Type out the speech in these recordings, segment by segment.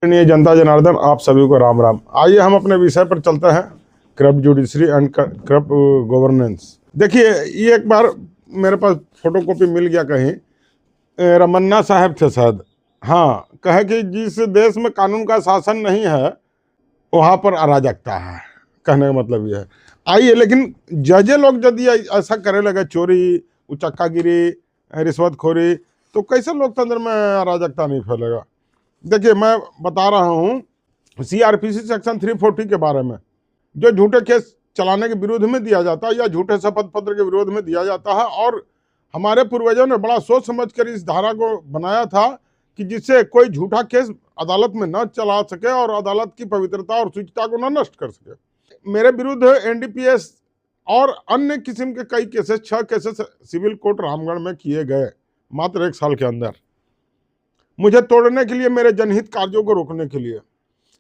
माननीय जनता जनार्दन, आप सभी को राम राम। आइए हम अपने विषय पर चलते हैं, corrupt judiciary and corrupt governance. देखिए, ये एक बार मेरे पास फोटो कॉपी मिल गया कहीं, रमन्ना साहब थे शायद। हाँ, कहे कि जिस देश में कानून का शासन नहीं है वहाँ पर अराजकता है। कहने का मतलब ये है। आइए, लेकिन जजे लोग यदि ऐसा करे लगे, चोरी, उचक्कागिरी, रिश्वतखोरी, तो कैसे लोकतंत्र में अराजकता नहीं फैलेगा। देखिए, मैं बता रहा हूँ सीआरपीसी सेक्शन 340 के बारे में, जो झूठे केस चलाने के विरोध में दिया जाता है या झूठे शपथ पत्र के विरोध में दिया जाता है। और हमारे पूर्वजों ने बड़ा सोच समझ कर इस धारा को बनाया था कि जिससे कोई झूठा केस अदालत में न चला सके और अदालत की पवित्रता और शुचिता को न नष्ट कर सके। मेरे विरुद्ध एनडीपीएस और अन्य किस्म के कई cases, 6 cases civil court Ramgarh में किए गए मात्र 1 साल के अंदर, मुझे तोड़ने के लिए, मेरे जनहित कार्यों को रोकने के लिए।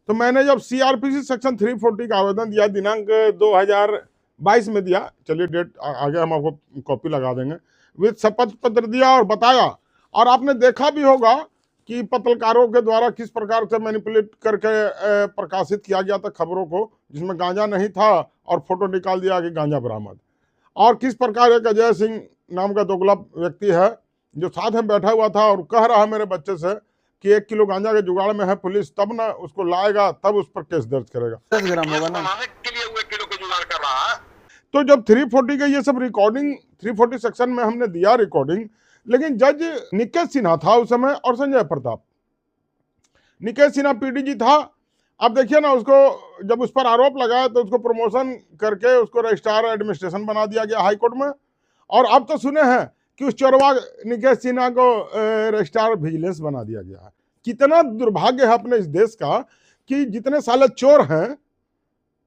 तो मैंने जब सीआरपीसी सेक्शन 340 का आवेदन दिया, दिनांक 2022 में दिया, चलिए डेट आगे हम आपको कॉपी लगा देंगे, विद शपथ पत्र दिया और बताया। और आपने देखा भी होगा कि पत्रकारों के द्वारा किस प्रकार से मैनिपुलेट करके प्रकाशित किया गया था खबरों को, जिसमें गांजा नहीं था और फोटो निकाल दिया कि गांजा बरामद। और किस प्रकार एक अजय सिंह नाम का दोगला व्यक्ति है जो साथ में बैठा हुआ था और कह रहा है मेरे बच्चे से कि 1 किलो गांजा के जुगाड़ में है पुलिस, तब ना उसको लाएगा, तब उस पर केस दर्ज करेगा। 10 ग्राम होगा ना के लिए वो 1 किलो के जुगाड़ कर रहा है। तो जब 340 का ये सब रिकॉर्डिंग 340 सेक्शन में हमने दिया रिकॉर्डिंग, लेकिन जज निकेश सिन्हा था उस समय और संजय प्रताप। निकेश सिन्हा पीडीजी था। अब देखिए ना, उसको जब उस पर आरोप लगाया तो उसको प्रमोशन करके उसको रजिस्ट्रार एडमिनिस्ट्रेशन बना दिया गया हाई कोर्ट में। और अब तो सुने हैं कि उस चोरवा निकेश सिन्हा को रजिस्ट्रार विजिलेंस बना दिया गया है। कितना दुर्भाग्य है अपने इस देश का कि जितने साले चोर हैं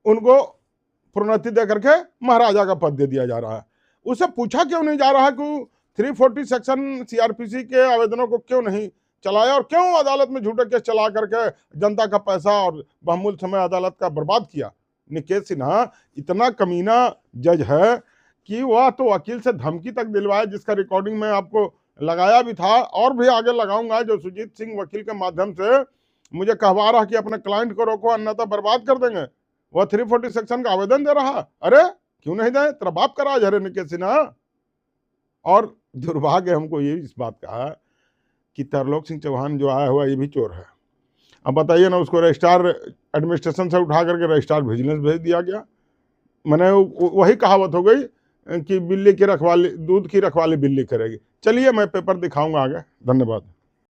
उनको प्रोन्नति दे करके महाराजा का पद दे दिया जा रहा है। उसे पूछा क्यों नहीं जा रहा कि 340 सेक्शन सीआरपीसी के आवेदनों को क्यों नहीं चलाया और क्यों अदालत में झूठे केस चला करके जनता का पैसा और बहुमूल्य समय अदालत का बर्बाद किया। निकेश सिन्हा इतना कमीना जज है कि वह तो वकील से धमकी तक दिलवाया, जिसका रिकॉर्डिंग में आपको लगाया भी था और भी आगे लगाऊंगा, जो सुजीत सिंह वकील के माध्यम से मुझे कहवा रहा कि अपने क्लाइंट को रोको अन्यथा बर्बाद कर देंगे। वह 340 सेक्शन का आवेदन दे रहा। अरे क्यों नहीं दे, तेरा बाप का राज है निकेश सिन्हा। और दुर्भाग्य हमको ये इस बात का है कि तरलोक सिंह चौहान जो आया हुआ ये भी चोर है। अब बताइए ना, उसको रजिस्ट्रार एडमिनिस्ट्रेशन से उठा करके रजिस्ट्रार विजिलेंस भेज दिया गया। मैंने वही कहावत हो गई कि बिल्ली की रखवाली, दूध की रखवाली बिल्ली करेगी। चलिए मैं पेपर दिखाऊंगा आगे। धन्यवाद।